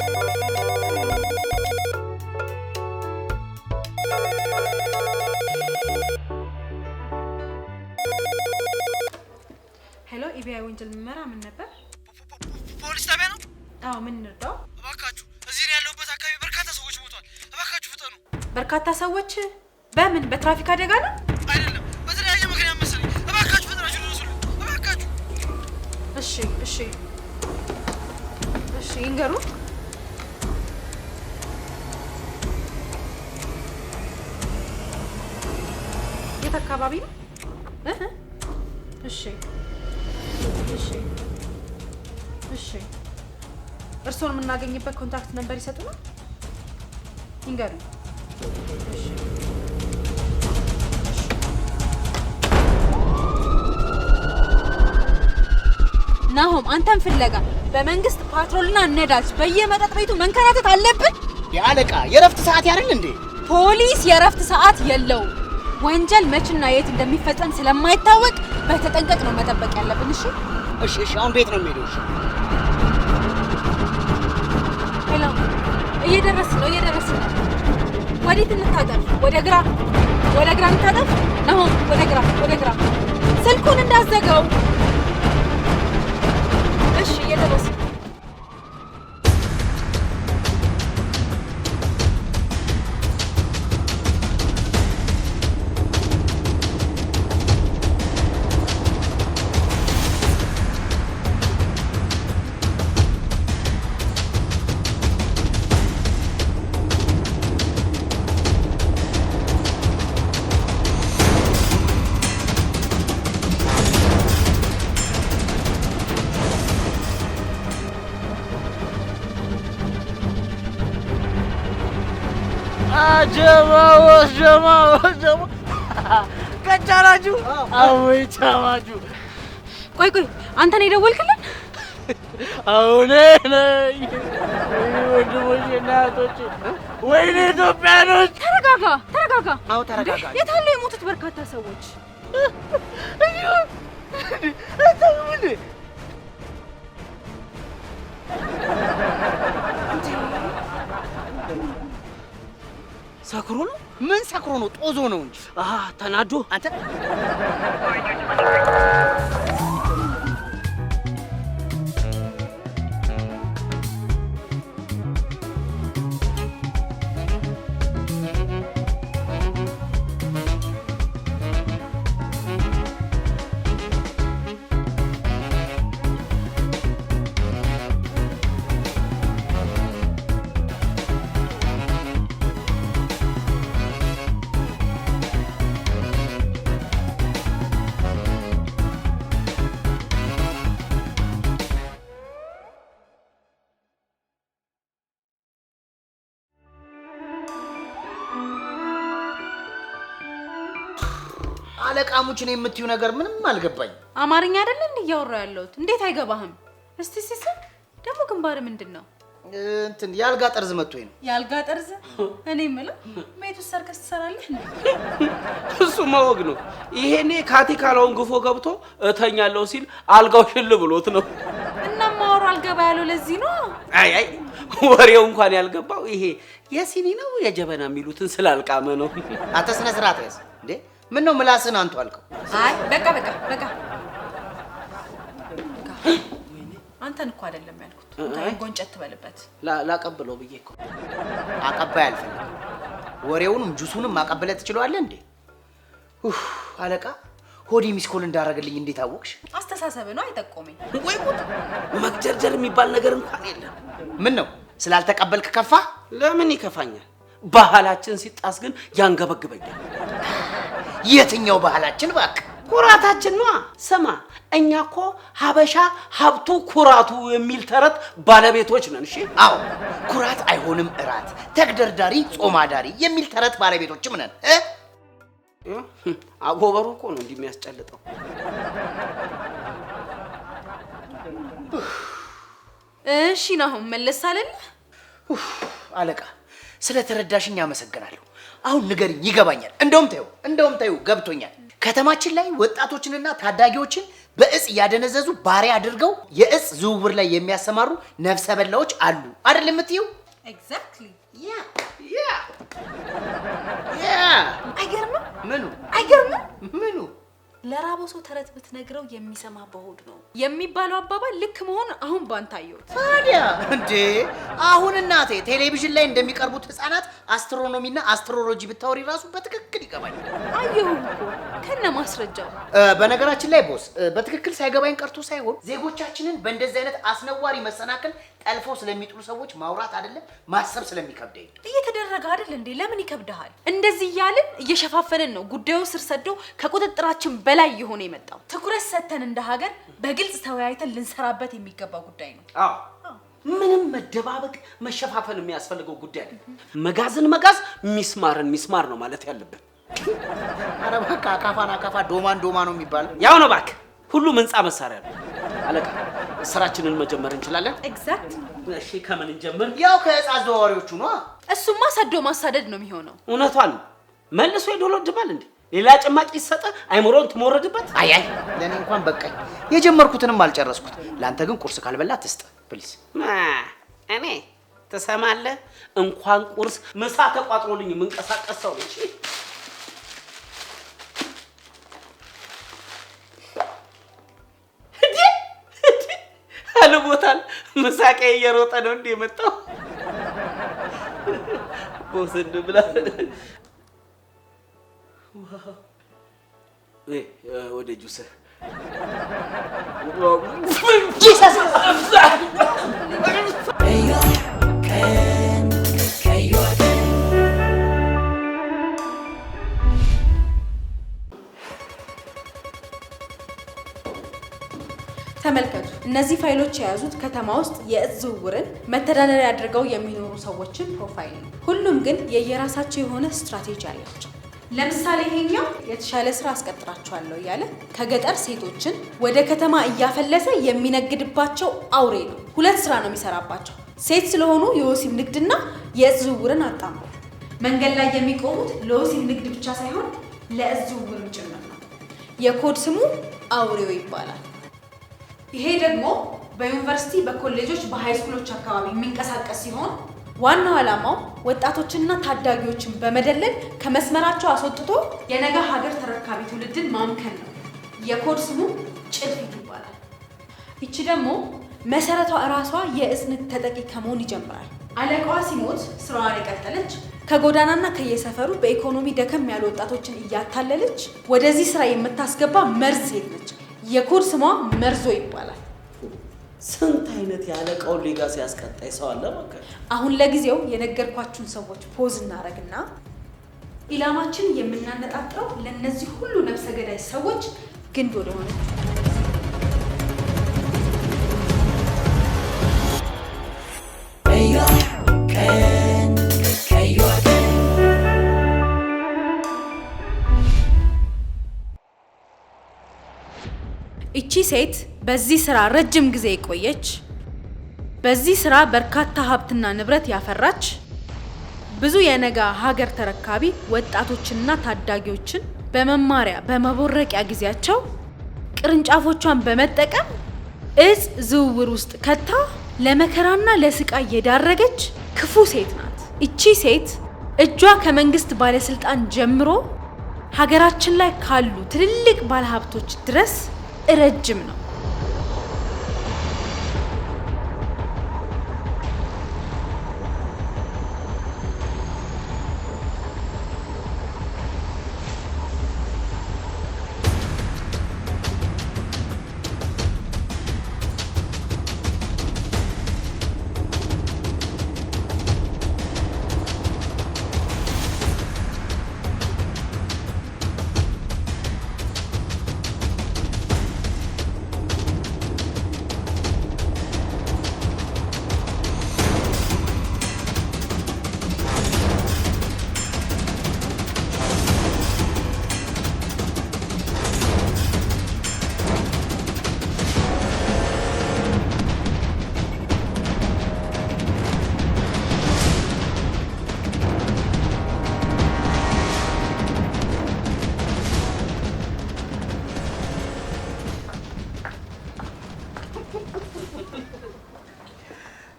ሄሎ ኢቢአይ ወንጀል ምርመራ ምን ነበር? ፖሊስ ጣቢያ ነው? አዎ ምን እንርዳው? እባካችሁ እዚህ ነው ያለሁበት አካባቢ በርካታ ሰዎች ሞተዋል። እባካችሁ ፍጠኑ። በርካታ ሰዎች በምን በትራፊክ አደጋ ነው? አይደለም በተለያየ ምክንያት መሰለኝ። እባካችሁ ፍጠናችሁ ድረሱልኝ እባካችሁ። እሺ እሺ እሺ ይንገሩ። የት አካባቢ ነው? እሺ እሺ እሺ እርስዎን የምናገኝበት ኮንታክት ነምበር ይሰጡናል? ይንገሩ። እሺ ናሆም አንተን ፍለጋ በመንግስት ፓትሮልና ነዳጅ በየመጠጥ ቤቱ መንከራተት አለብን? ያለቃ የረፍት ሰዓት ያረል እንዴ? ፖሊስ የረፍት ሰዓት የለው። ወንጀል መችና የት እንደሚፈጸም ስለማይታወቅ በተጠንቀቅ ነው መጠበቅ ያለብን። እሺ እሺ እሺ አሁን ቤት ነው የምሄደው። እሺ ሄሎ እየደረስን ነው። ወዴት እንታጠፍ? ወደ ግራ እንታጠፍ። ናሆም ወደ ግራ ስልኩን እንዳዘጋው። እሺ እየደረስን ጀማ ከቻላችሁ አወይ ቻማችሁ። ቆይ አንተ ነው የደወልክልን? አሁን ነይ ወንድሞቼ እና እህቶቼ፣ ወይኔ ኢትዮጵያኖች። ተረጋጋ። አዎ ተረጋጋ። የታለ የሞቱት በርካታ ሰዎች? ሰክሮ ነው? ምን ሰክሮ ነው? ጦዞ ነው እንጂ። ተናዶ አንተ አለቃሙች ነው የምትዩ ነገር ምንም አልገባኝ። አማርኛ አይደል እንዴ እያወራው ያለሁት? እንዴት አይገባህም? እስቲ ደግሞ ግንባር ምንድነው? እንትን ያልጋ ጠርዝ መጥቶኝ ነው። ያልጋ ጠርዝ? እኔ የምለው ቤት ውስጥ ሰርከስ ትሰራለህ እንዴ? እሱ ማወቅ ነው። ይሄኔ ካቲካላውን ግፎ ገብቶ እተኛለሁ ሲል አልጋው ሽል ብሎት ነው። እና ማወሩ አልገባ ያለው ለዚህ ነው። አይ ወሬው እንኳን ያልገባው ይሄ የሲኒ ነው የጀበና የሚሉትን ስላልቃመ ነው። አንተ ስነ ስርዓት ያዝ እንዴ! ምን ነው ምላስን አንተ አልከው? አይ በቃ አንተን እኮ አይደለም ያልኩት። አንተ ጎንጨት ትበልበት። ላቀብለው ብዬ እኮ። አቀባይ አልፈልግም። ወሬውንም ጁሱንም ማቀበለ ትችላለህ እንዴ? አለቃ ሆዲ ሚስኮል እንዳረገልኝ እንዴት አወቅሽ? አስተሳሰብ ነው አይጠቆመኝ። ወይ ጉድ! መግጀርጀር የሚባል ነገር እንኳን የለም። ምን ነው ስላልተቀበልክ ከፋ? ለምን ይከፋኛል? ባህላችን ሲጣስ ግን ያንገበግበኛል። የትኛው ባህላችን እባክህ? ኩራታችን ነው። ስማ እኛ እኮ ሀበሻ ሀብቱ ኩራቱ የሚል ተረት ባለቤቶች ነን። እሺ አዎ ኩራት አይሆንም እራት ተግደርዳሪ ጾማዳሪ የሚል ተረት ባለቤቶችም ነን። አጎበሩ እኮ ነው እንዲህ የሚያስጨልጠው። እሺ ነው መለስ አለልህ። አለቃ ስለተረዳሽኝ አመሰግናለሁ። አሁን ንገሪኝ ይገባኛል። እንደውም ታዩ ገብቶኛል። ከተማችን ላይ ወጣቶችንና ታዳጊዎችን በእጽ ያደነዘዙ ባሪያ አድርገው የእጽ ዝውውር ላይ የሚያሰማሩ ነፍሰ በላዎች አሉ አይደል የምትይው? ኤግዛክትሊ ያ አይገርምም? ምኑ ለራበው ሰው ተረት ብትነግረው የሚሰማ በሆድ ነው የሚባለው አባባል ልክ መሆን አሁን ባንታየውት። ታዲያ እንዴ አሁን እናቴ ቴሌቪዥን ላይ እንደሚቀርቡት ህፃናት አስትሮኖሚና አስትሮሎጂ ብታወሪ ራሱ በትክክል ይገባኝ። አየሁ እኮ ከነ ማስረጃው። በነገራችን ላይ ቦስ በትክክል ሳይገባኝ ቀርቶ ሳይሆን ዜጎቻችንን በእንደዚህ አይነት አስነዋሪ መሰናክል ጠልፈው ስለሚጥሉ ሰዎች ማውራት አይደለም ማሰብ ስለሚከብደኝ። እየተደረገ አይደል እንዴ? ለምን ይከብዳል? እንደዚህ እያልን እየሸፋፈንን ነው ጉዳዩ ስር ሰዶ ከቁጥጥራችን በላይ የሆነ የመጣው። ትኩረት ሰተን እንደ ሀገር በግልጽ ተወያይተን ልንሰራበት የሚገባ ጉዳይ ነው። አዎ ምንም መደባበቅ መሸፋፈን የሚያስፈልገው ጉዳይ አይደለም። መጋዝን መጋዝ፣ ሚስማር ነው ማለት ያለብን። ኧረ በቃ አካፋን አካፋ ዶማን ዶማ ነው የሚባለው። ያው ነው እባክህ፣ ሁሉም ህንጻ መሳሪያ ነው። አለቃ ስራችንን መጀመር እንችላለን? ኤግዛክት። እሺ ከምን እንጀምር? ያው ከእጽ አዘዋዋሪዎቹ ነው። እሱማ ሰዶ ማሳደድ ነው የሚሆነው። እውነቷን መልሶ ይዶሎድማል እንዴ? ሌላ ጭማቂ ይሰጠ አይምሮን ትሞረድበት። አይ ለኔ እንኳን በቃኝ፣ የጀመርኩትንም አልጨረስኩት። ላንተ ግን ቁርስ ካልበላ ትስጥ ፕሊዝ። እኔ ትሰማለህ? እንኳን ቁርስ ምሳ ተቋጥሮልኝ የምንቀሳቀስ ሰው ነኝ። አለቦታል ምሳቄ እየሮጠ ነው እንዴ የመጣው? ቦስንድ ብላ ወደ ጁስ ተመልከቱ። እነዚህ ፋይሎች የያዙት ከተማ ውስጥ የእጽ ዝውውርን መተዳደሪያ አድርገው የሚኖሩ ሰዎችን ፕሮፋይል ነው። ሁሉም ግን የየራሳቸው የሆነ ስትራቴጂ አላቸው። ለምሳሌ ይሄኛው የተሻለ ስራ አስቀጥራቸዋለሁ እያለ ከገጠር ሴቶችን ወደ ከተማ እያፈለሰ የሚነግድባቸው አውሬ ነው። ሁለት ስራ ነው የሚሰራባቸው። ሴት ስለሆኑ የወሲብ ንግድና የእጽ ዝውውርን አጣምሮ መንገድ ላይ የሚቆሙት ለወሲብ ንግድ ብቻ ሳይሆን ለእጽ ዝውውርም ጭምር ነው። የኮድ ስሙ አውሬው ይባላል። ይሄ ደግሞ በዩኒቨርሲቲ፣ በኮሌጆች፣ በሃይስኩሎች አካባቢ የሚንቀሳቀስ ሲሆን ዋናው ዓላማው ወጣቶችንና ታዳጊዎችን በመደለል ከመስመራቸው አስወጥቶ የነገ ሀገር ተረካቢ ትውልድን ማምከን ነው። የኮድ ስሙ ጭልፊት ይባላል። ይቺ ደግሞ መሰረቷ እራሷ የእጽ ንግድ ተጠቂ ከመሆን ይጀምራል። አለቃዋ ሲሞት ስራዋን የቀጠለች ከጎዳናና ከየሰፈሩ በኢኮኖሚ ደከም ያሉ ወጣቶችን እያታለለች ወደዚህ ስራ የምታስገባ መርዝ ሴት ነች። የኮድ ስሟ መርዞ ይባላል። ስንት አይነት ያለቃውን ሌጋሲ ያስቀጣይ ሰው አለ ማለት። አሁን ለጊዜው የነገርኳችሁን ሰዎች ፖዝ እናረግና ኢላማችን የምናነጣጥረው ለነዚህ ሁሉ ነፍሰ ገዳይ ሰዎች ግንድ ወደ ሆነ እቺ ሴት በዚህ ስራ ረጅም ጊዜ የቆየች፣ በዚህ ስራ በርካታ ሀብትና ንብረት ያፈራች፣ ብዙ የነገ ሀገር ተረካቢ ወጣቶችንና ታዳጊዎችን በመማሪያ በመቦረቂያ ጊዜያቸው ቅርንጫፎቿን በመጠቀም እጽ ዝውውር ውስጥ ከታ ለመከራና ለስቃይ የዳረገች ክፉ ሴት ናት። እቺ ሴት እጇ ከመንግስት ባለስልጣን ጀምሮ ሀገራችን ላይ ካሉ ትልልቅ ባለሀብቶች ድረስ ረጅም ነው።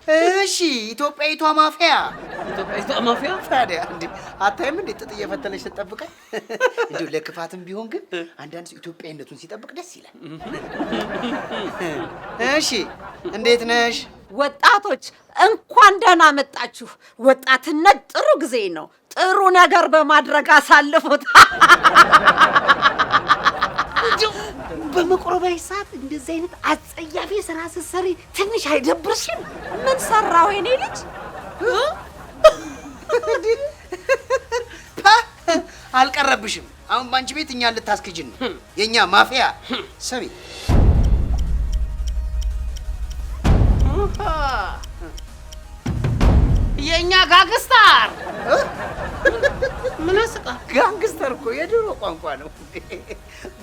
እሺ ኢትዮጵያዊቷ ማፊያ ታዲያ እንዴ አታይም እንዴ ጥጥ እየፈተለች ትጠብቃል? እንዴ ለክፋትም ቢሆን ግን አንዳንድ ሰው ኢትዮጵያዊነቱን ሲጠብቅ ደስ ይላል። እሺ እንዴት ነሽ? ወጣቶች እንኳን ደህና መጣችሁ። ወጣትነት ጥሩ ጊዜ ነው። ጥሩ ነገር በማድረግ አሳልፉት። በመቆረባይ ሰዓት እንደዚህ አይነት አጸያፊ ስራ ስትሰሪ ትንሽ አይደብርሽም? ምን ሰራው የኔ ልጅ? አልቀረብሽም። አሁን ባንቺ ቤት እኛን ልታስክጅን ነው የኛ ማፊያ። ሰሚ የኛ ጋንግስተር ምን አስቃ? ጋንግስተር እኮ የድሮ ቋንቋ ነው።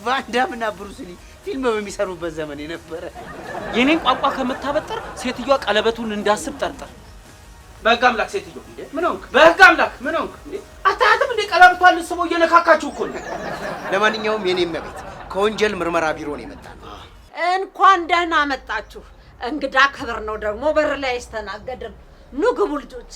ቫንዳም እና ብሩስ ሊ ፊልም በሚሰሩበት ዘመን የነበረ። የኔን ቋንቋ ከምታበጠር ሴትዮዋ ቀለበቱን እንዳስብ ጠርጠር። በህግ አምላክ ሴትዮ ምን ሆንክ? በህግ አምላክ ምን ሆንክ? አታያትም እንዴ? ቀለበቷን ልስበው እየነካካችሁ እኮ ነው። ለማንኛውም የኔ እመቤት ከወንጀል ምርመራ ቢሮ ነው የመጣነው። እንኳን ደህና መጣችሁ። እንግዳ ክብር ነው ደግሞ በር ላይ አይስተናገድም። ኑ ግቡ ልጆቼ።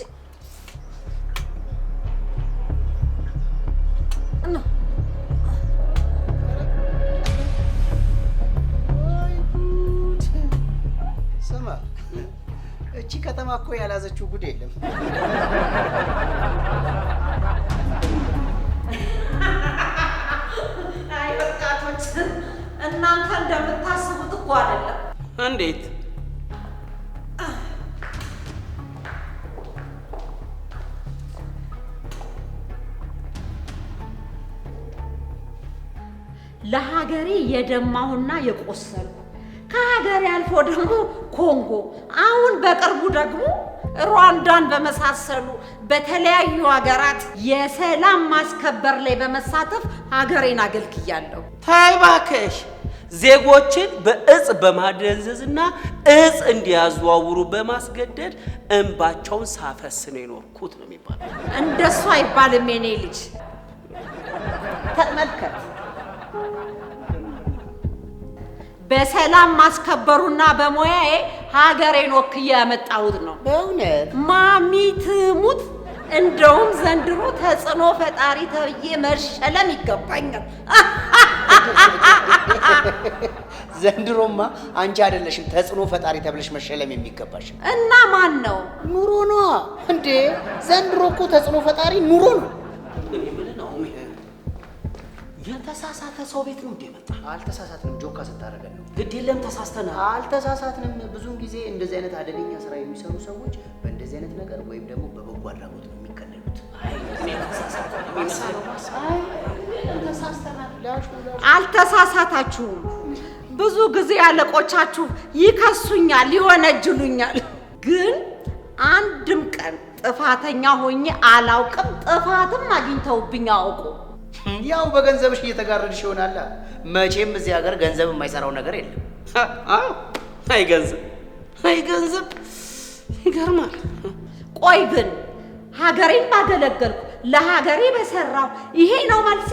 ስማ እቺ ከተማ እኮ ያላዘችው ጉድ የለም። አይ ወጣቶች እናንተ እንደምታስቡት እኮ አይደለም። እንዴት? ለሀገሬ የደማሁና የቆሰልኩ ከሀገሬ አልፎ ደግሞ ኮንጎ አሁን በቅርቡ ደግሞ ሩዋንዳን በመሳሰሉ በተለያዩ ሀገራት የሰላም ማስከበር ላይ በመሳተፍ ሀገሬን አገልግያለሁ። ታይ እባክሽ ዜጎችን በእጽ በማደንዘዝና እጽ እንዲያዘዋውሩ በማስገደድ እንባቸውን ሳፈስ ነው የኖርኩት ነው የሚባለው። እንደሱ አይባልም የኔ ልጅ። ተመልከት በሰላም ማስከበሩና በሙያዬ ሀገሬን ወክዬ ያመጣሁት ነው። በእውነት ማሚ ትሙት። እንደውም ዘንድሮ ተጽዕኖ ፈጣሪ ተብዬ መሸለም ይገባኛል። ዘንድሮማ አንቺ አይደለሽም ተጽዕኖ ፈጣሪ ተብለሽ መሸለም የሚገባሽ። እና ማን ነው? ኑሮ ነዋ እንዴ! ዘንድሮ እኮ ተጽዕኖ ፈጣሪ ኑሮ ነው። እኔ የምልህ ነው የተሳሳተ ሰው ቤት ነው እንደ መጣ። አልተሳሳትንም፣ ጆካ ስታደርገን ነው። ግድ የለም ተሳስተናል። አልተሳሳትንም። ብዙውን ጊዜ እንደዚህ አይነት አደገኛ ስራ የሚሰሩ ሰዎች በእንደዚህ አይነት ነገር ወይም ደግሞ በበጎ አድራጎት ነው የሚከለሉት። አልተሳሳታችሁም። ብዙ ጊዜ አለቆቻችሁ ይከሱኛል፣ ይወነጅሉኛል። ግን አንድም ቀን ጥፋተኛ ሆኜ አላውቅም። ጥፋትም አግኝተውብኝ አውቁ። ያው በገንዘብሽ እየተጋረድሽ ይሆናል። መቼም እዚህ ሀገር ገንዘብ የማይሰራው ነገር የለም። አዎ አይ ገንዘብ ይገርማል። ቆይ ግን ሀገሬን ባገለገልኩ ለሀገሬ በሰራው ይሄ ነው መልሴ?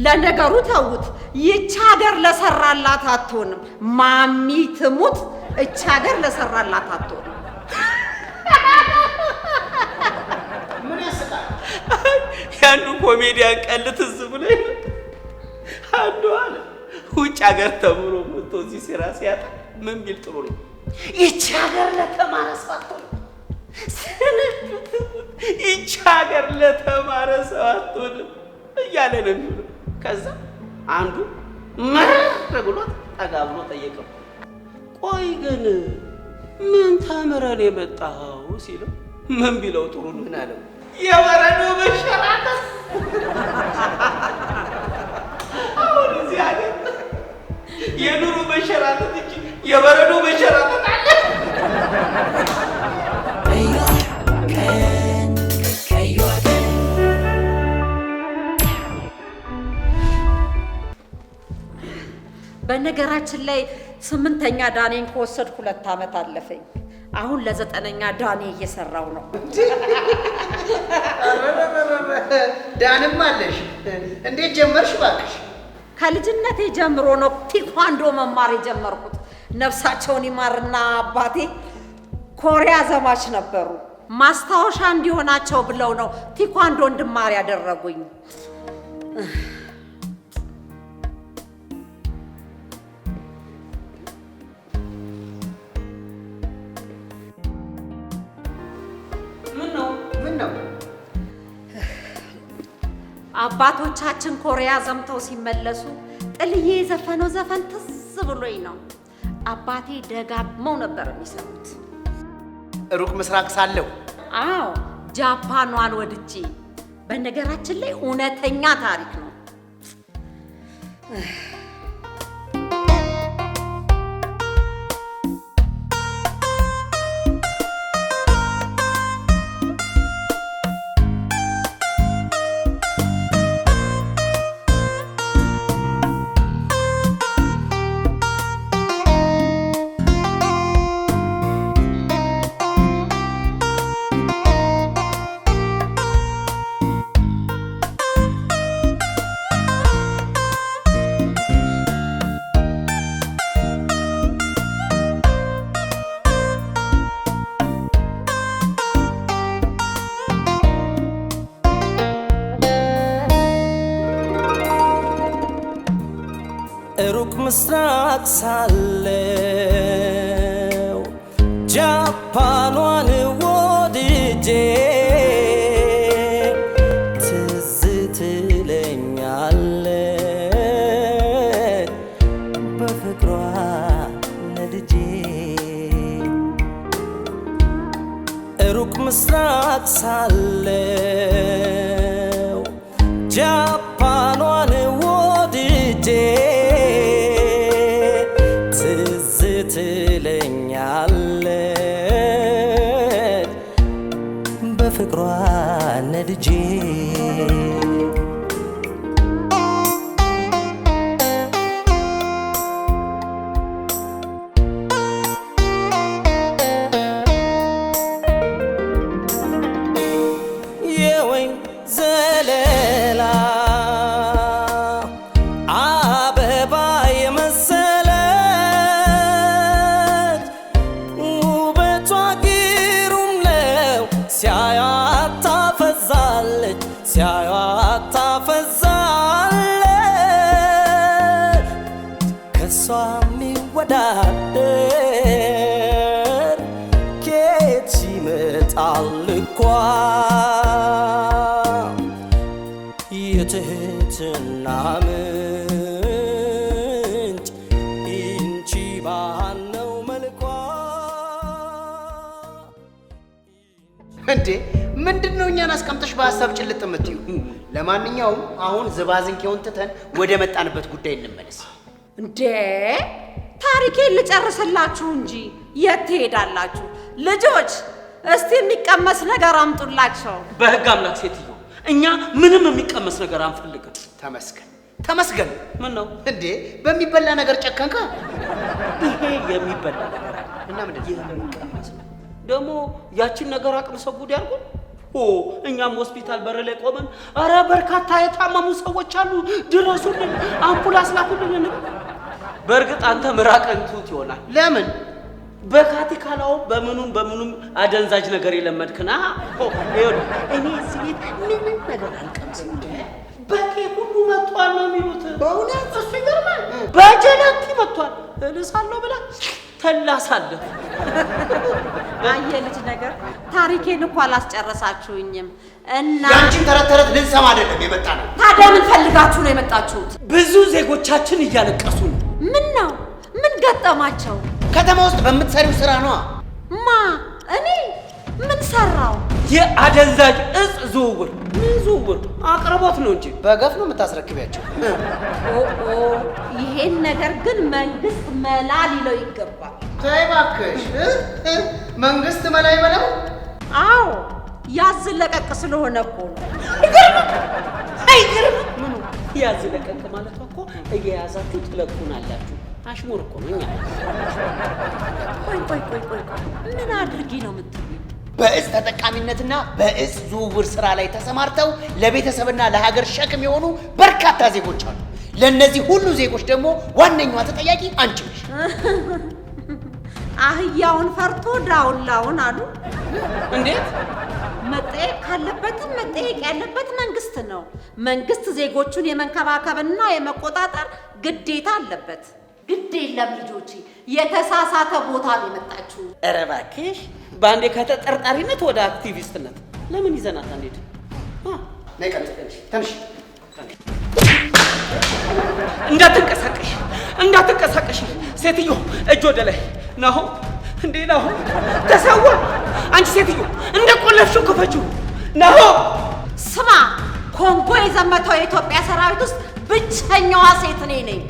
ለነገሩ ተውት። ይቺ ሀገር ለሰራላት አትሆንም። ማሚ ትሙት፣ እቺ ሀገር ለሰራላት አትሆንም። ምን ያስቃል? ያንዱ ኮሜዲያን ቀልድ ትዝ ብሎኝ አንዱ አለ ውጭ ሀገር ተምሮ መጥቶ እዚህ ስራ ሲያጣ ምን ቢል ጥሩ ነው? ይቺ ሀገር ለተማረ ሰው አትሆንም። ይቺ ሀገር ለተማረ ሰው አትሆንም እያለ ነው የሚውለው። ከዛ አንዱ መረር ብሎት ጠጋ ብሎ ጠየቀው፣ ቆይ ግን ምን ተምረን የመጣኸው ሲለው ምን ቢለው ጥሩ ነው? ምን አለው? የበረዶ መሸራተት። አሁን እዚህ ሀገር የኑሮ መሸራተት እንጂ የበረዶ መሸራተት አለ? በነገራችን ላይ 8ኛ ዳኔን ከወሰድኩ 2 ዓመት አለፈኝ። አሁን ለ9ኛ ዳኔ እየሰራው ነው። ዳንም አለሽ? እንዴት ጀመርሽ እባክሽ? ከልጅነቴ ጀምሮ ነው ቴኳንዶ መማር የጀመርኩት። ነፍሳቸውን ይማርና አባቴ ኮሪያ ዘማች ነበሩ። ማስታወሻ እንዲሆናቸው ብለው ነው ቴኳንዶ እንድማር ያደረጉኝ። ምን ነው? አባቶቻችን ኮሪያ ዘምተው ሲመለሱ ጥልዬ የዘፈነው ዘፈን ትዝ ብሎኝ ነው። አባቴ ደጋግመው ነበር የሚሰሙት። ሩቅ ምስራቅ ሳለሁ? አዎ፣ ጃፓኗን ወድጄ። በነገራችን ላይ እውነተኛ ታሪክ ነው። ሩቅ ምስራቅ ሳለው ጃፓኗን ወድጄ ትዝ ትለኛለች በፍቅሯ ነድጄ። ሩቅ ምስራቅ ሳለው ጃፓኗን ወድጄ ትለኛለች በፍቅሯ ነድጄ። የወይን ዘለላ አበባ የመሰለች ውበቷ ግሩም ነው። ሲያዩት ታፈዛለች፣ ሲያዩት ታፈዛለች። ከሷ የሚወዳደር ከየት ይመጣል ልኳ? የትህትና ምንጭ እንቺ ባነው መልኳ። እንዴ ምንድነው እኛን አስቀምጠሽ በሐሳብ ጭልጥ የምትዩ? ለማንኛውም አሁን ዝባዝንኬውን ትተን ወደ መጣንበት ጉዳይ እንመለስ። እንዴ ታሪኬን ልጨርስላችሁ እንጂ የት ትሄዳላችሁ? ልጆች እስቲ የሚቀመስ ነገር አምጡላቸው። በህግ አምላክ ሴትዮ፣ እኛ ምንም የሚቀመስ ነገር አንፈልግም። ተመስገን ተመስገን። ምን ነው እንዴ በሚበላ ነገር ጨከንካ? ይሄ የሚበላ ነገር እና ምንድን የሚቀመስ ነው ደግሞ? ያችን ነገር አቅምሰው ጉድ ያርጉን። እኛም ሆስፒታል በር ላይ ቆመን አረ በርካታ የታመሙ ሰዎች አሉ ድረሱልን፣ አምቡላንስ ላኩልን። በእርግጥ አንተ ምራቅን ትውት ይሆናል። ለምን በካቲካላው በምኑም አደንዛዥ ነገር የለመድክና እኔ እዚህ ቤት ምንም ነገር አልቀምስም። በቄ ሁሉ መጥቷል ነው የሚሉት። በእውነት እሱ ይገርማል። በጀለቲ መጥቷል እልሳለሁ ብላ ተላሳለህ። አየ ልጅ ነገር ታሪኬን እኮ አላስጨረሳችሁኝም። እና ያንቺን ተረት ተረት ልንሰማ አይደለም የመጣ ነው። ታዲያ ምን ፈልጋችሁ ነው የመጣችሁት? ብዙ ዜጎቻችን እያለቀሱ ነው። ምን ነው? ምን ገጠማቸው? ከተማ ውስጥ በምትሰሪው ስራ ነዋ። ማ እኔ ምን ሰራው? የአደንዛዥ እጽ ዝውውር። ምን ዝውውር? አቅርቦት ነው እንጂ በገፍ ነው የምታስረክቢያቸው። ኦ ይሄን ነገር ግን መንግስት መላ ሊለው ይገባል። ተይ እባክሽ፣ መንግስት መላ ይበለው። አዎ ያዝ ለቀቅ ስለሆነ እኮ ነው። አይገርም? ምኑ ያዝ ለቀቅ ማለት እኮ እየያዛችሁ ትለቁናላችሁ። አሽሙር እኮ ነው። እኛ ቆይ ምን አድርጊ ነው የምትሉኝ? በእጽ ተጠቃሚነትና በእጽ ዝውውር ስራ ላይ ተሰማርተው ለቤተሰብና ለሀገር ሸክም የሆኑ በርካታ ዜጎች አሉ። ለእነዚህ ሁሉ ዜጎች ደግሞ ዋነኛዋ ተጠያቂ አንቺ ነሽ። አህያውን ፈርቶ ዳውላውን አሉ። እንዴት? መጠየቅ ካለበትም መጠየቅ ያለበት መንግስት ነው። መንግስት ዜጎቹን የመንከባከብና የመቆጣጠር ግዴታ አለበት። ግድ የለም ልጆቼ፣ የተሳሳተ ቦታ ነው የመጣችሁ። ኧረ እባክሽ በአንዴ ከተጠርጣሪነት ወደ አክቲቪስትነት ለምን ይዘናት አንዴት? ነይ ቀጥል። ተነሽ። እንዳትንቀሳቀሽ ሴትዮ፣ እጅ ወደ ላይ ናሁ። እንዴ ናሁ ተሰዋ። አንቺ ሴትዮ እንደ ቆለፍሽው ክፈችው። ናሁ ስማ፣ ኮንጎ የዘመተው የኢትዮጵያ ሰራዊት ውስጥ ብቸኛዋ ሴት እኔ ነኝ።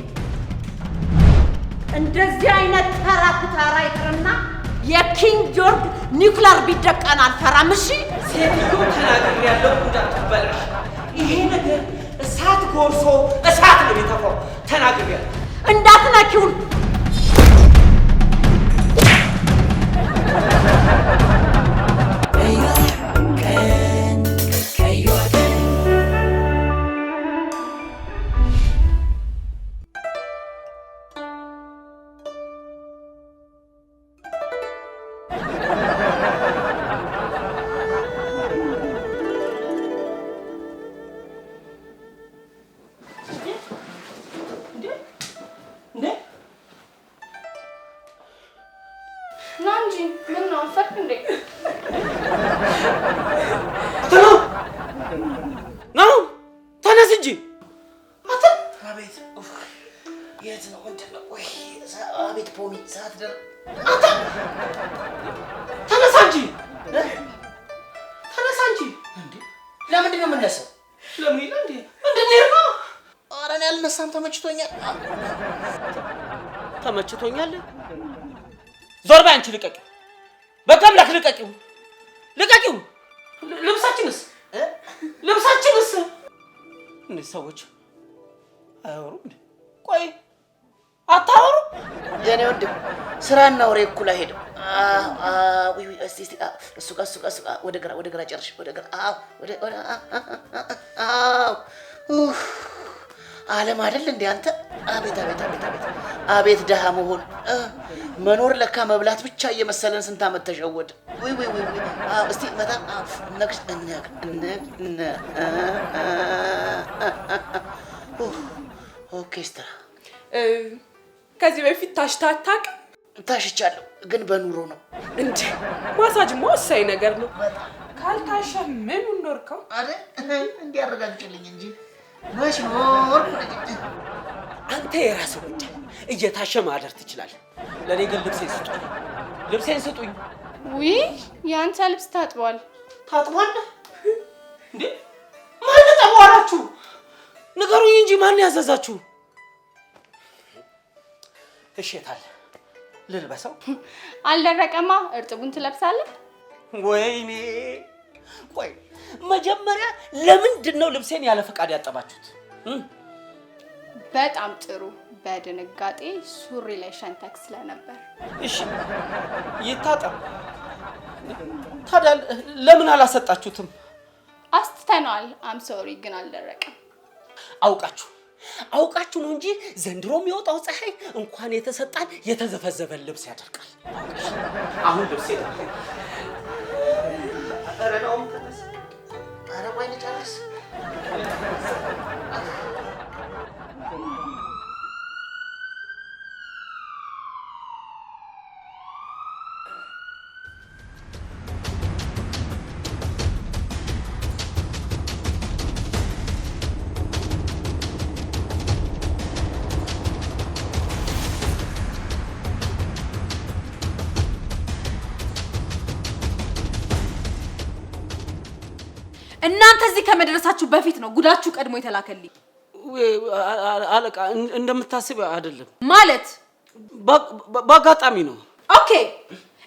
እንደዚህ አይነት ተራ ኩታራ ይቅርና የኪንግ ጆርጅ ኒውክሌር ቢደቀን አልፈራም። እሺ ሴትዮ ተናግሬያለሁ እንዳትበላሽ። ይሄ ነገር እሳት ጎርሶ እሳት ነው የሚተፋው። ተናግሬያለሁ እንዳትነኪውን። ተነስ እንጂ። አቤት የት ነው? ምንድን ነው? ወይ አቤት ፖሚ ሰዓት ደር ተነሳ እንጂ ተነሳ እንጂ። እንዴ ለምንድን ነው የምነሳው? ለምን ይላል እንዴ? እንድንሄድ ነው። ኧረ እኔ አልነሳም፣ ተመችቶኛል። ተመችቶኛል? ዞር በይ አንቺ። ልቀቂው፣ በቃ ልቀቂው። ልብሳችንስ እነዚህ ሰዎች አያወሩም እንዴ? ቆይ አታወሩ? የኔ ወንድም ስራና ወሬ እኩል አይሄድም። እስቲ እሱ ጋር ወደ ግራ ጨርሽ። ወደ ግራ ዓለም አይደል እንዴ አንተ? አቤት ደሃ መሆን መኖር ለካ መብላት ብቻ እየመሰለን ስንት ዓመት ተሸወደ። እስቲ መታ ኦርኬስትራ ከዚህ በፊት ታሽተህ አታውቅም? ታሽቻለሁ፣ ግን በኑሮ ነው እንዴ። ማሳጅማ ወሳኝ ነገር ነው። ካልታሸ ምኑን ኖርከው አይደል? እንዲያረጋግጥልኝ እንጂ መች ኖርኩ። አንተ የራስህ ጉዳይ፣ እየታሸ ማደር ትችላለህ። ለእኔ ግን ልብሴን ስጡኝ። ውይ የአንተ ልብስ ታጥቧል። ታጥቧል እንዴ? ማን ጠቧላችሁ? ንገሩኝ እንጂ ማን ያዘዛችሁ? እሸታል ልልበሰው? አልደረቀማ፣ እርጥቡን ትለብሳለህ። ወይኔ ቆይ መጀመሪያ ለምንድን ነው ልብሴን ያለ ፈቃድ ያጠባችሁት? በጣም ጥሩ። በድንጋጤ ሱሪ ላይ ሸንተክ ስለነበር። እሺ ይታጠብ። ታዲያ ለምን አላሰጣችሁትም? አስትተነዋል። አም ሶሪ ግን አልደረቀም። አውቃችሁ ነው እንጂ ዘንድሮ የሚወጣው ፀሐይ እንኳን የተሰጣን የተዘፈዘፈን ልብስ ያደርጋል። አሁን ልብሴ ረናውም ተነስ። ኧረ ቆይ ልጨርስ። እናንተ እዚህ ከመድረሳችሁ በፊት ነው ጉዳችሁ ቀድሞ የተላከልኝ። አለቃ እንደምታስብ አይደለም ማለት በአጋጣሚ ነው። ኦኬ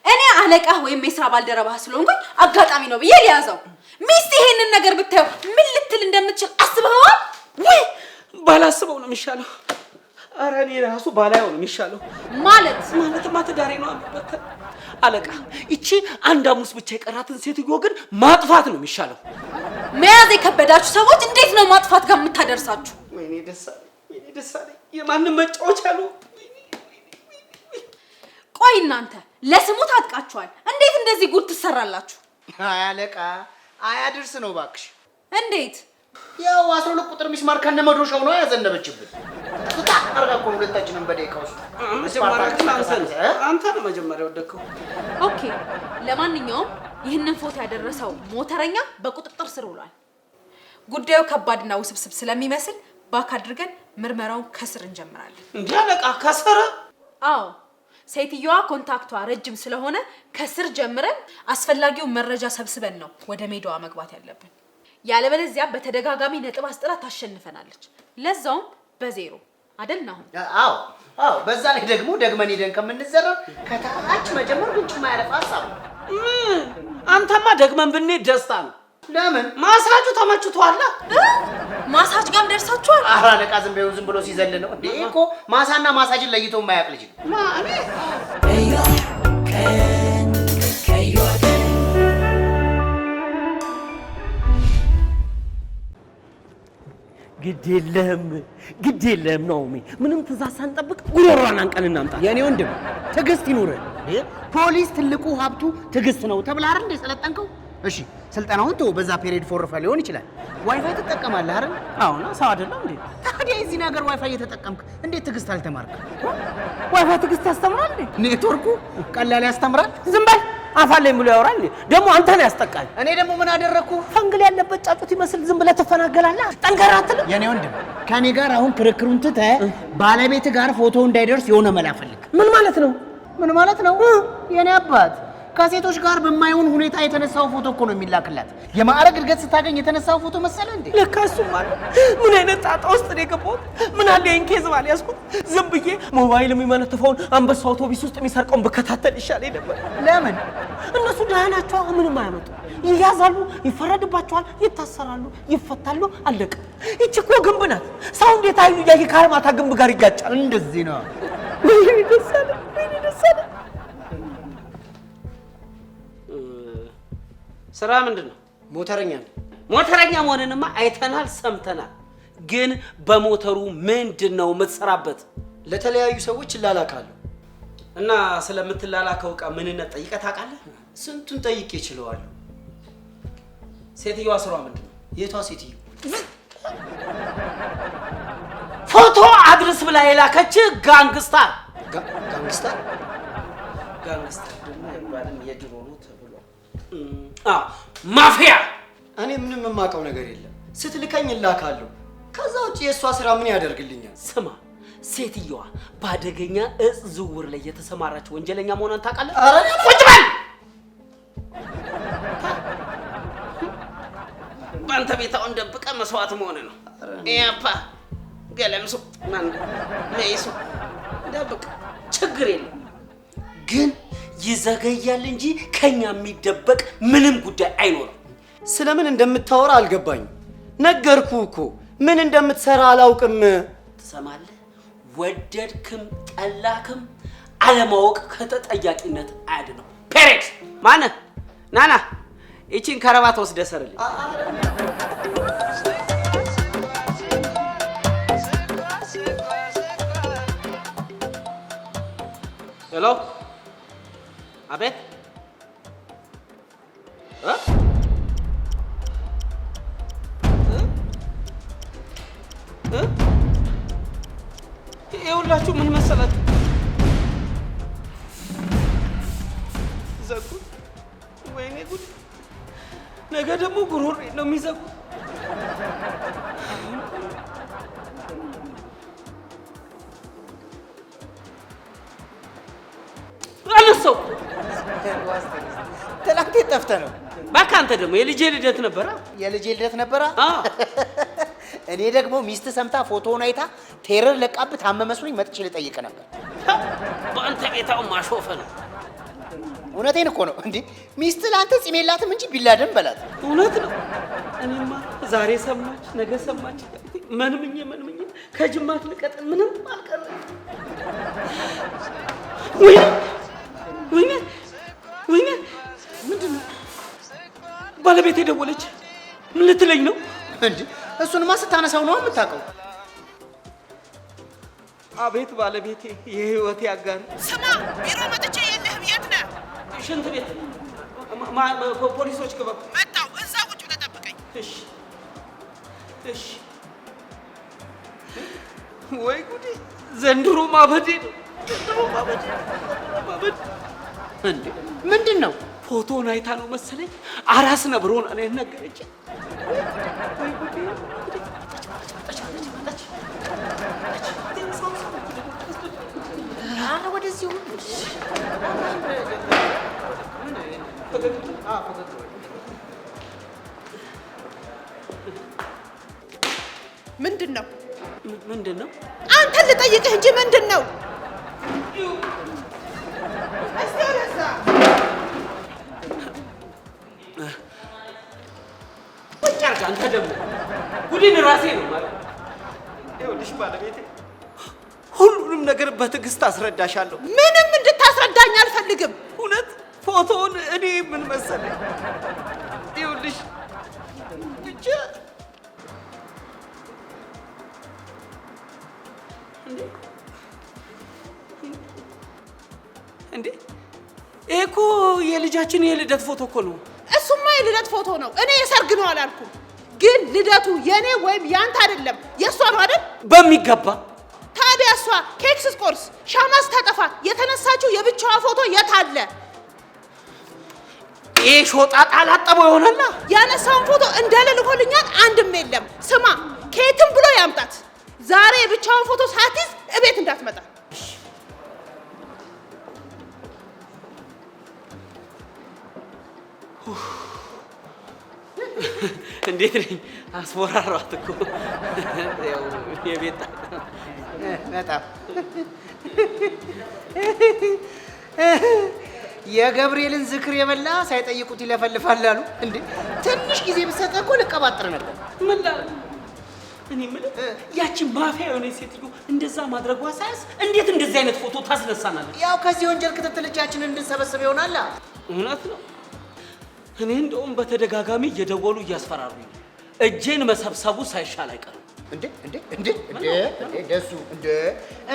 እኔ አለቃ ወይም የስራ ባልደረባ ስለሆንኩኝ አጋጣሚ ነው ብዬ ሊያዘው። ሚስት ይሄንን ነገር ብታየው ምን ልትል እንደምትችል አስበዋል ወይ? ባላስበው ነው የሚሻለው። ኧረ እኔ ራሱ ባላየው ነው የሚሻለው። ማለትማ ትዳሬ ነው አለበት። አለቃ እቺ አንድ አሙስ ብቻ የቀራትን ሴትዮ ግን ማጥፋት ነው የሚሻለው። መያዝ የከበዳችሁ ሰዎች እንዴት ነው ማጥፋት ጋር የምታደርሳችሁ? ወይኔ ደስ አለኝ። የማንም መጫወቻ ነው። ቆይ እናንተ ለስሙ ታጥቃችኋል። እንዴት እንደዚህ ጉድ ትሰራላችሁ? አያለቃ አያድርስ ነው ባክሽ። እንዴት? ያው 12 ቁጥር ሚስማር ከነመዶሻው ነው ያዘነበችብን። ትታ አርጋኮ ሁለታችንን በደቂቃ ውስጥ አንተ ነው መጀመሪያ ወደከው። ኦኬ፣ ለማንኛውም ይህንን ፎቶ ያደረሰው ሞተረኛ በቁጥጥር ስር ውሏል። ጉዳዩ ከባድና ውስብስብ ስለሚመስል ባክ አድርገን ምርመራውን ከስር እንጀምራለን። እንዴ አለቃ ከስር? አዎ፣ ሴትዮዋ ኮንታክቷ ረጅም ስለሆነ ከስር ጀምረን አስፈላጊውን መረጃ ሰብስበን ነው ወደ ሜዳዋ መግባት ያለብን። ያለበለዚያ በተደጋጋሚ ነጥብ አስጥላ ታሸንፈናለች። ለዛውም በዜሮ አይደል ነው? አዎ አዎ። በዛ ላይ ደግሞ ደግመን ሄደን ከምንዘረር ከታች መጀመር ጉንጭ ማያለፍ ሐሳብ ነው። አንተማ ደግመን ብንሄድ ደስታ ነው። ለምን? ማሳጁ ተመችቷል። ማሳጅ ጋርም ደርሳችኋል? ኧረ አለቃ ዝም ብሎ ሲዘል ነው እንዴ እኮ ማሳና ማሳጅን ለይቶ የማያውቅ ልጅ ነው። ግድ የለም ናኦሚ፣ ምንም ትእዛዝ ሳንጠብቅ ጉሮሯን አንቀን እናምጣ። የኔ ወንድም ትዕግስት ይኑርህ። ፖሊስ ትልቁ ሀብቱ ትዕግስት ነው ተብለህ አይደል እንደ ሰለጠንከው? እሺ ስልጠናውን ተው፣ በዛ ፔሪድ ፎርፈ ሊሆን ይችላል። ዋይፋይ ትጠቀማለህ አይደል? አሁን ሰው አይደለም እንዴ? ታዲያ እዚህ ነገር ዋይፋይ እየተጠቀምክ እንዴት ትዕግስት አልተማርክም? ዋይፋይ ትዕግስት ያስተምራል እንዴ? ኔትወርኩ ቀላል ያስተምራል። ዝም በል አፋለኝ ብሎ ያወራል እንዴ? ደግሞ አንተ ነው ያስጠቃኝ። እኔ ደግሞ ምን አደረኩ? ፈንግል ያለበት ጫጩት ይመስል ዝም ብለህ ትፈናገላለህ። ጠንከር አትልም? የኔ ወንድም ከኔ ጋር አሁን ክርክሩን ትተህ ባለቤት ጋር ፎቶ እንዳይደርስ የሆነ መላ ፈልግ። ምን ማለት ነው? ምን ማለት ነው? የኔ አባት ከሴቶች ጋር በማይሆን ሁኔታ የተነሳው ፎቶ እኮ ነው የሚላክላት። የማዕረግ እድገት ስታገኝ የተነሳው ፎቶ መሰለ እንዴ? ለካ እሱም አለ። ምን አይነት ጣጣ ውስጥ ነው የገባሁት? ምን አለ ይሄን ኬዝ ባልያዝኩት። ዝም ብዬ ሞባይል የሚመለተፈውን አንበሳ አውቶቡስ ውስጥ የሚሰርቀውን በከታተል ይሻለኝ ነበር። ለምን? እነሱ ደህና ናቸው፣ ምንም አያመጡ። ይያዛሉ፣ ይፈረድባቸዋል፣ ይታሰራሉ፣ ይፈታሉ፣ አለቀ። ይቺ እኮ ግንብ ናት። ሰው እንዴት አይኑ እያየ ከአርማታ ግንብ ጋር ይጋጫል? እንደዚህ ነው። ወይኔ ደስ አለ፣ ወይኔ ደስ አለ። ስራ ምንድን ነው? ሞተረኛ ነው። ሞተረኛ መሆንንማ አይተናል፣ ሰምተናል። ግን በሞተሩ ምንድን ነው የምትሰራበት? ለተለያዩ ሰዎች እላላካለሁ። እና ስለምትላላከው ዕቃ ምንነት ጠይቀህ ታውቃለህ? ስንቱን ጠይቄ እችለዋለሁ። ሴትዮዋ ስሯ ምንድን ነው? የቷ ሴትዮ? ፎቶ አድርስ ብላ የላከች ጋንግስታር። ጋንግስታር? ጋንግስታር ደግሞ አይባልም፣ የድሮ ነው ተብሎ። ማፊያ። እኔ ምንም የማውቀው ነገር የለም። ስትልከኝ እላካለሁ። ከዛ ውጭ የእሷ ስራ ምን ያደርግልኛል? ስማ፣ ሴትዮዋ በአደገኛ እጽ ዝውውር ላይ የተሰማራች ወንጀለኛ መሆኗን ታውቃለህ? ኧረ ቁጭ በል። በአንተ ቤታውን ደብቀህ መስዋዕት መሆን ነው። ያፓ ገለምሱ ማን ነይሱ ደብቅ፣ ችግር የለም። ግን ይዘገያል እንጂ ከኛ የሚደበቅ ምንም ጉዳይ አይኖርም። ስለምን እንደምታወራ አልገባኝም። ነገርኩህ እኮ ምን እንደምትሰራ አላውቅም። ትሰማለህ? ወደድክም ጠላክም አለማወቅ ከተጠያቂነት አያድነው። ፔሬድ ማነህ? ናና ይቺን ከረባት ወስደህ ሰርልኝ። ሄሎ፣ አቤት። ይኸውላችሁ ምን መሰላችሁ? ዘጉት። ወይኔ ጉድ! ነገ ደግሞ ጉሮሬ ነው የሚዘጉት። አነሳው። ትናንት ጠፍተህ ነው? እባክህ አንተ ደግሞ የልጄ ልደት ነበረ። የልጄ ልደት ነበረ? እኔ ደግሞ ሚስት ሰምታ ፎቶውን አይታ ቴረር ለቃብህ ታመመ መስሎኝ መጥቼ ልጠይቅ ነበር። በአንተ ቤታው ማሾፈ ነው። እውነቴን እኮ ነው። እንዴ ሚስት ለአንተ ፂም የላትም እንጂ ቢላደም በላት። እውነት ነው። እኔማ ዛሬ ሰማች ነገ ሰማች መንምኜ ከጅማት ልቀጥል ምንም አልቀረ። ወይኔ ምንድን ነው? ባለቤቴ ደወለች። ምን ልትለኝ ነው? እንዴ እሱንማ ስታነሳው ነው የምታውቀው። አቤት ባለቤቴ፣ የህይወቴ አጋር። ስማ፣ ቢሮ መጥቼ የለህም፣ የት ነህ? ሽንት ቤት ፖሊሶች ግባ። መጣሁ። እዛ ቁጭ ብለህ ጠብቀኝ። እሺ እሺ። ወይ ጉዴ! ዘንድሮ ማበዴ ነው። እንዴ ምንድን ነው? ፎቶን አይታ ነው መሰለኝ አራስ ነብሮ ነው እኔ ነገረች። ወደዚህ ምንድን ነው? ምንድን ነው? አንተን ልጠይቅህ እንጂ ምንድን ነው? እስቲ ወደዛ ቁጭ አድርግ። አንተ ደግሞ ጉድን ራሴ ነው ማለት ይኸውልሽ ባለቤቴ፣ ሁሉንም ነገር በትዕግስት አስረዳሻለሁ። ምንም እንድታስረዳኝ አልፈልግም። እውነት ፎቶውን እኔ ምን መሰለኝ ይኸውልሽ ብቻ እንዴ ይሄ እኮ የልጃችን የልደት ፎቶ እኮ ነው። እሱማ የልደት ፎቶ ነው። እኔ የሰርግ ነው አላልኩም። ግን ልደቱ የኔ ወይም ያንተ አይደለም፣ የእሷ ነው አይደል? በሚገባ። ታዲያ እሷ ኬክ ስትቆርስ ሻማ ስታጠፋ የተነሳችው የብቻዋ ፎቶ የት አለ? ይሄ ሾጣጣ አላጠበው ይሆናላ። ያነሳውን ፎቶ እንዳለ ልኮልኛል፣ አንድም የለም። ስማ ከየትም ብሎ ያምጣት። ዛሬ የብቻውን ፎቶ ሳትይዝ እቤት እንዳትመጣ። እንዴት ነኝ? አስወራራት እኮ ያው የቤት በጣም የገብርኤልን ዝክር የበላ ሳይጠይቁት ይለፈልፋል አሉ። እንዴ ትንሽ ጊዜ ብትሰጠህ እኮ ልቀባጥር ነበር። ምን ላል እኔ የምልህ ያቺ ማፊያ የሆነ ሴትዮ እንደዛ ማድረጓ ሳያንስ እንዴት እንደዚህ አይነት ፎቶ ታስነሳናለች? ያው ከዚህ ወንጀል ክትትል እጃችንን እንድንሰበስብ ይሆናል። እውነት ነው። እኔ እንደውም በተደጋጋሚ እየደወሉ እያስፈራሩኝ እጄን መሰብሰቡ ሳይሻል አይቀርም። እንዴ እንዴ እንዴ እንዴ ደሱ እንዴ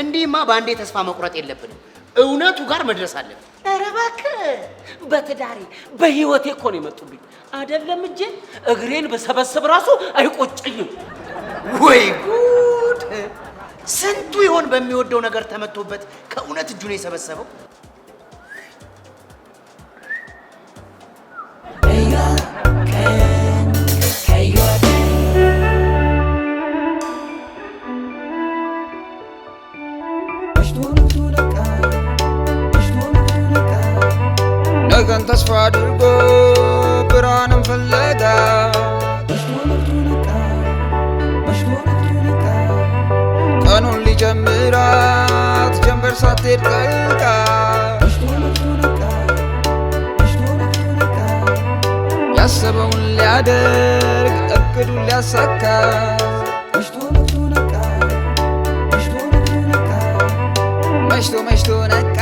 እንዲህማ በአንዴ ተስፋ መቁረጥ የለብንም። እውነቱ ጋር መድረስ አለብን። ኧረ እባክህ በትዳሬ በህይወቴ እኮ ነው የመጡብኝ። አይደለም እጄን እግሬን በሰበስብ ራሱ አይቆጨኝም። ወይ ጉድ! ስንቱ ይሆን በሚወደው ነገር ተመቶበት ከእውነት እጁ ነው የሰበሰበው። ነገን ተስፋ አድርጎ ብርሃንን ፍለጋ ቀኑን ሊጀምራት ጀንበር ሳትሄድ ጠልቃ ያሰበውን ሊያደርግ እቅዱን ሊያሳካ መሽቶ ነቃ